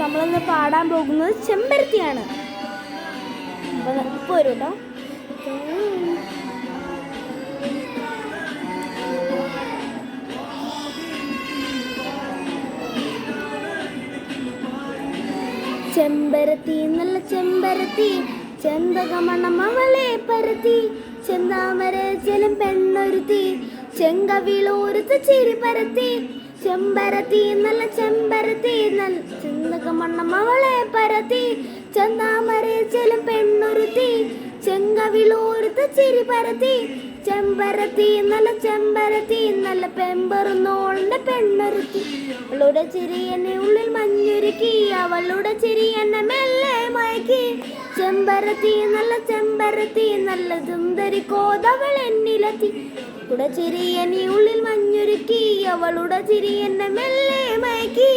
നമ്മളിന്ന് പാടാൻ പോകുന്നത് ചെമ്പരത്തിയാണ്. ഇപ്പോൾ വരും കേട്ടോ. ചെമ്പരത്തി നല്ല ചെമ്പരത്തി ചെന്തകമണം അവളെ പരത്തി ചെന്താമര ജലം പെണ്ണൊരുത്തി ചെങ്കവിളൂരുത്ത് ചിരി പരത്തി ചെമ്പരത്തി നല്ല ചെമ്പരത്തി നല്ല ചെന്തകമണം അവളെ പരത്തി ചെന്താമര ജലം പെണ്ണൊരുത്തി ചെങ്കവിളൂരുത്ത് ചിരി പരത്തി ചെമ്പരത്തി നല്ല പെമ്പറുന്നോളുടെ പെണ്ണൊരുത്തി അവളുടെ ചിരി എന്നെ ഉള്ളിൽ മഞ്ഞുരുക്കി അവളുടെ ചിരി എന്നെ മെല്ലെ മയക്കി ചെമ്പരത്തി നല്ല സുന്ദരി കോതവൾ എന്നിലെത്തി അവളുടെ ചിരി എന്നെ ഉള്ളിൽ മഞ്ഞുരുക്കി അവളുടെ ചിരി എന്നെ മെല്ലെ മയക്കി.